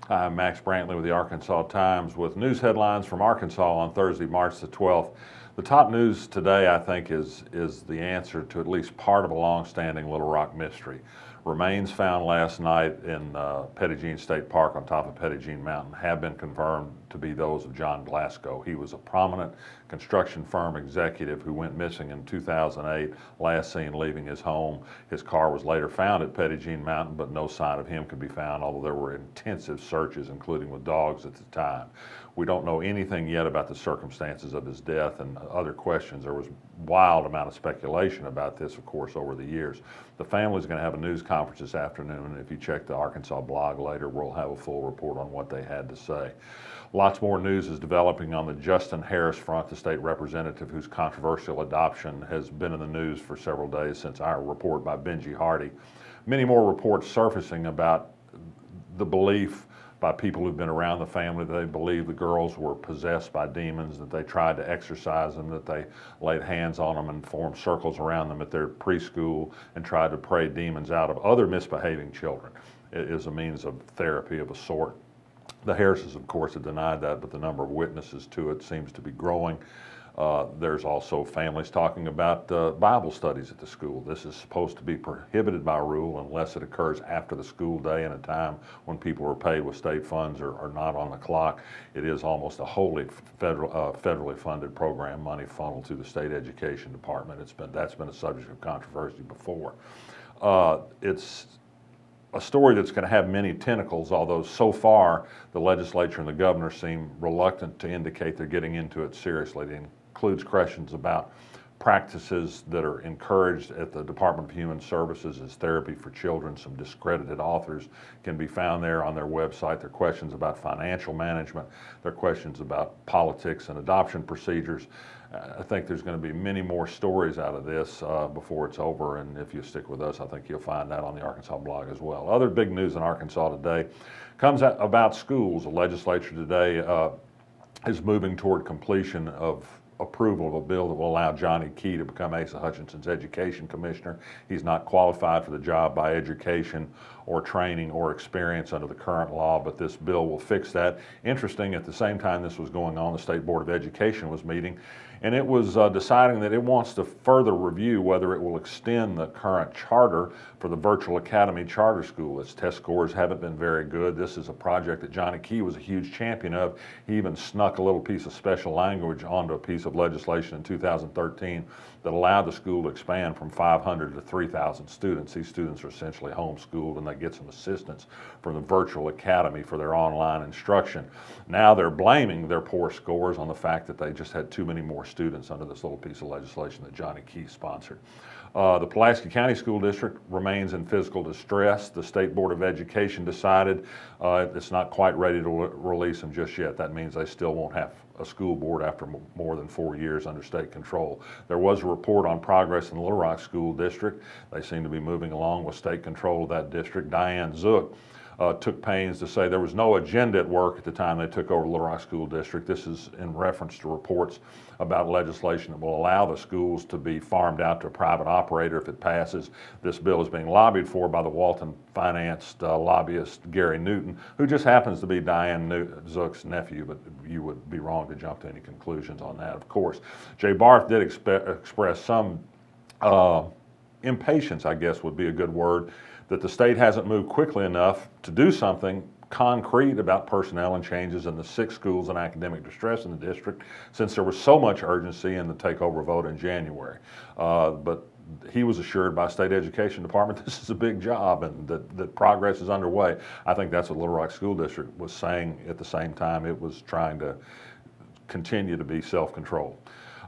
I'm Max Brantley with the Arkansas Times with news headlines from Arkansas on Thursday, March the 12th. The top news today, I think, is the answer to at least part of a long-standing Little Rock mystery. Remains found last night in Petit Jean State Park on top of Petit Jean Mountain have been confirmed to be those of John Glasgow. He was a prominent construction firm executive who went missing in 2008, last seen leaving his home. His car was later found at Petit Jean Mountain, but no sign of him could be found, although there were intensive searches, including with dogs at the time. We don't know anything yet about the circumstances of his death and other questions. There was a wild amount of speculation about this, of course, over the years. The family's going to have a news conference this afternoon, and if you check the Arkansas blog later, we'll have a full report on what they had to say. Lots more news is developing on the Justin Harris front, the state representative whose controversial adoption has been in the news for several days since our report by Benji Hardy. Many more reports surfacing about the belief by people who've been around the family that they believe the girls were possessed by demons, that they tried to exorcise them, that they laid hands on them and formed circles around them at their preschool and tried to pray demons out of other misbehaving children. It is a means of therapy of a sort. The Harrises, of course, have denied that, but the number of witnesses to it seems to be growing. There's also families talking about Bible studies at the school. This is supposed to be prohibited by rule unless it occurs after the school day in a time when people are paid with state funds or are not on the clock. It is almost a wholly federally funded program, money funneled through the state education department. That's been a subject of controversy before. It's a story that's going to have many tentacles, although so far the legislature and the governor seem reluctant to indicate they're getting into it seriously. It includes questions about practices that are encouraged at the Department of Human Services as therapy for children. Some discredited authors can be found there on their website. There are questions about financial management. There are questions about politics and adoption procedures. I think there's going to be many more stories out of this before it's over, and if you stick with us, I think you'll find that on the Arkansas blog as well. Other big news in Arkansas today comes out about schools. The legislature today is moving toward completion of approval of a bill that will allow Johnny Key to become Asa Hutchinson's education commissioner. He's not qualified for the job by education or training or experience under the current law, but this bill will fix that. Interesting, at the same time this was going on, the State Board of Education was meeting, and it was deciding that it wants to further review whether it will extend the current charter for the Virtual Academy Charter School. Its test scores haven't been very good. This is a project that Johnny Key was a huge champion of. He even snuck a little piece of special language onto a piece of legislation in 2013 that allowed the school to expand from 500 to 3,000 students. These students are essentially homeschooled, and they get some assistance from the Virtual Academy for their online instruction. Now they're blaming their poor scores on the fact that they just had too many more students under this little piece of legislation that Johnny Key sponsored. The Pulaski County School District remains in fiscal distress. The State Board of Education decided it's not quite ready to release them just yet. That means they still won't have a school board after more than 4 years under state control. There was a report on progress in the Little Rock School District. They seem to be moving along with state control of that district. Diane Zook took pains to say there was no agenda at work at the time they took over the Little Rock School District. This is in reference to reports about legislation that will allow the schools to be farmed out to a private operator if it passes. This bill is being lobbied for by the Walton-financed lobbyist Gary Newton, who just happens to be Diane Zook's nephew, but you would be wrong to jump to any conclusions on that, of course. Jay Barth did express some impatience, I guess would be a good word, that the state hasn't moved quickly enough to do something concrete about personnel and changes in the 6 schools in academic distress in the district, since there was so much urgency in the takeover vote in January. But he was assured by State Education Department this is a big job and that progress is underway. I think that's what Little Rock School District was saying at the same time it was trying to continue to be self-controlled.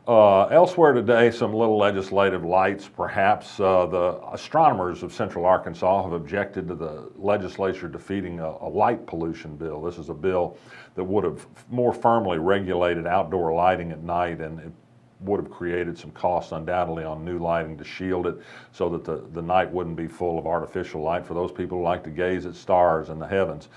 Elsewhere today, some little legislative lights, perhaps. The astronomers of Central Arkansas have objected to the legislature defeating a light pollution bill. This is a bill that would have more firmly regulated outdoor lighting at night, and it would have created some costs undoubtedly on new lighting to shield it so that the night wouldn't be full of artificial light for those people who like to gaze at stars in the heavens.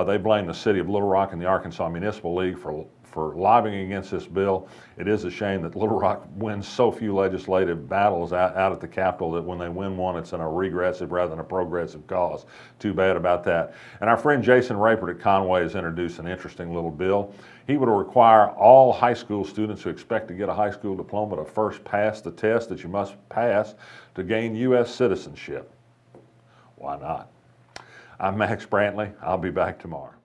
They blame the city of Little Rock and the Arkansas Municipal League for for lobbying against this bill. It is a shame that Little Rock wins so few legislative battles out at the Capitol that when they win one, it's in a regressive rather than a progressive cause. Too bad about that. And our friend Jason Rapert at Conway has introduced an interesting little bill. He would require all high school students who expect to get a high school diploma to first pass the test that you must pass to gain U.S. citizenship. Why not? I'm Max Brantley. I'll be back tomorrow.